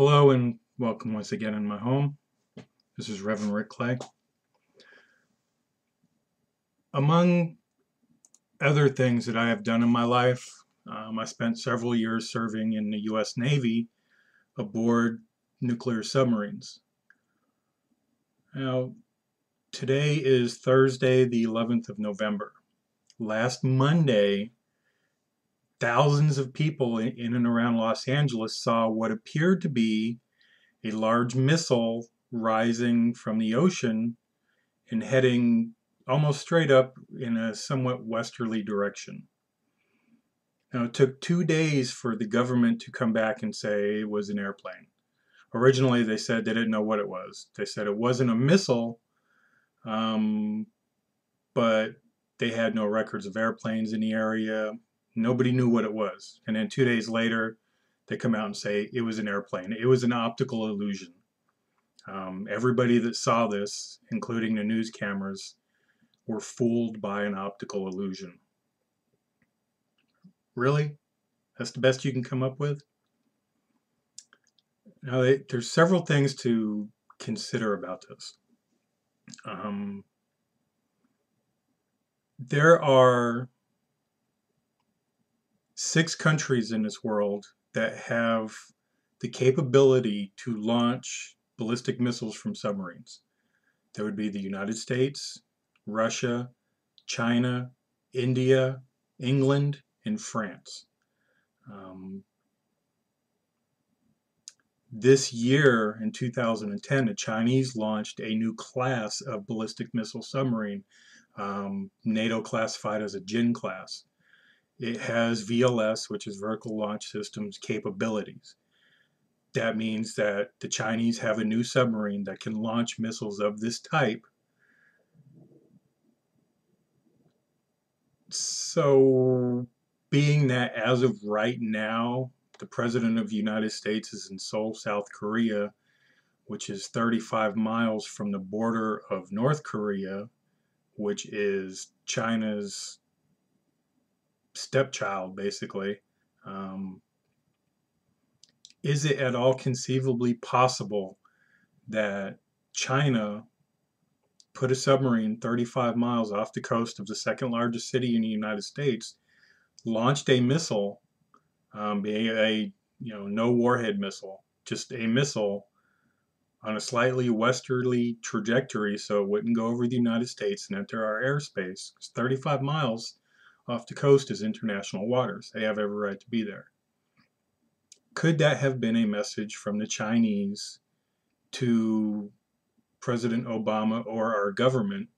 Hello and welcome once again in my home. This is Reverend Rick Clay. Among other things that I have done in my life, I spent several years serving in the U.S. Navy aboard nuclear submarines. Now, today is Thursday, the 11th of November. Last Monday, thousands of people in and around Los Angeles saw what appeared to be a large missile rising from the ocean and heading almost straight up in a somewhat westerly direction. Now, it took 2 days for the government to come back and say it was an airplane. Originally, they said they didn't know what it was. They said it wasn't a missile, um, but they had no records of airplanes in the area. Nobody knew what it was. And then 2 days later, they come out and say it was an airplane. It was an optical illusion. Everybody that saw this, including the news cameras, were fooled by an optical illusion. Really? That's the best you can come up with? Now, there's several things to consider about this. There are 6 countries in this world that have the capability to launch ballistic missiles from submarines. There would be the United States, Russia, China, India, England, and France. This year, in 2010, the Chinese launched a new class of ballistic missile submarine, NATO classified as a Jin class. It has VLS, which is vertical launch systems capabilities. That means that the Chinese have a new submarine that can launch missiles of this type. So, being that as of right now, the President of the United States is in Seoul, South Korea, which is 35 miles from the border of North Korea, which is China's stepchild, basically. Is it at all conceivably possible that China put a submarine 35 miles off the coast of the second largest city in the United States, launched a missile, a no warhead missile, just a missile on a slightly westerly trajectory so it wouldn't go over the United States and enter our airspace? 35 miles off the coast is international waters. They have every right to be there. Could that have been a message from the Chinese to President Obama or our government,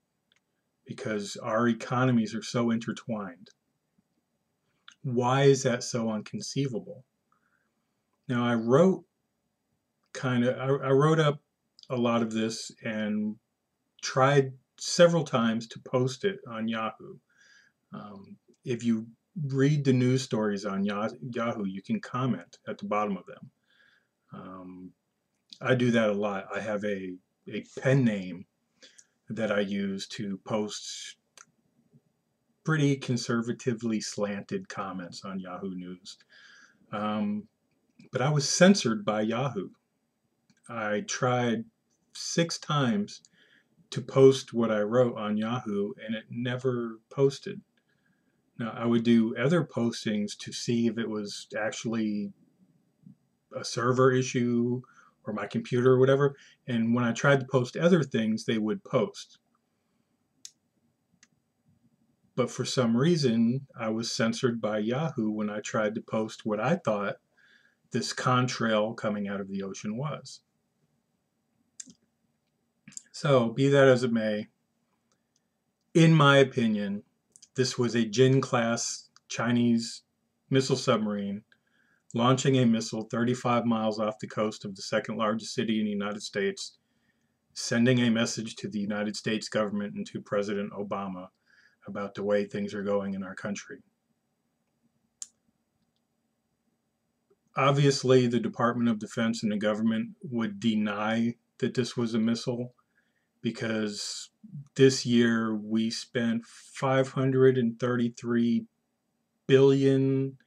because our economies are so intertwined? Why is that so inconceivable? Now, I wrote up a lot of this and tried several times to post it on Yahoo. If you read the news stories on Yahoo, you can comment at the bottom of them. I do that a lot. I have a pen name that I use to post pretty conservatively slanted comments on Yahoo News. But I was censored by Yahoo. I tried 6 times to post what I wrote on Yahoo, and it never posted. Now, I would do other postings to see if it was actually a server issue or my computer or whatever, and when I tried to post other things, they would post. But for some reason, I was censored by Yahoo when I tried to post what I thought this contrail coming out of the ocean was. So, be that as it may, in my opinion, this was a Jin class Chinese missile submarine launching a missile 35 miles off the coast of the second largest city in the United States, sending a message to the United States government and to President Obama about the way things are going in our country. Obviously, the Department of Defense and the government would deny that this was a missile, because this year we spent $533 billion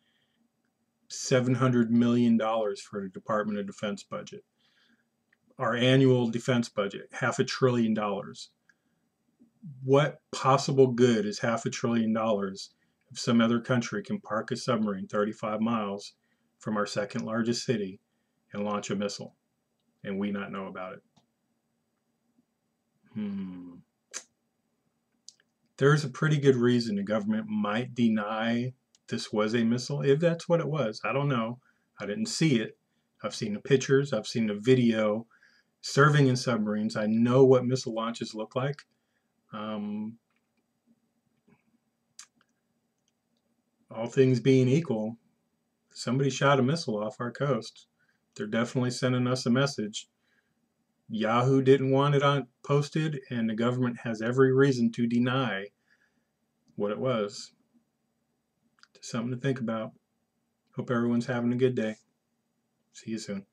$700 million for the Department of Defense budget. Our annual defense budget, $500 billion. What possible good is $500 billion if some other country can park a submarine 35 miles from our second largest city and launch a missile and we not know about it? There's a pretty good reason the government might deny this was a missile, if that's what it was. I don't know. I didn't see it. I've seen the pictures. I've seen the video. Serving in submarines, I know what missile launches look like. All things being equal, somebody shot a missile off our coast. They're definitely sending us a message. Yahoo didn't want it posted, and the government has every reason to deny what it was. Something to think about. Hope everyone's having a good day. See you soon.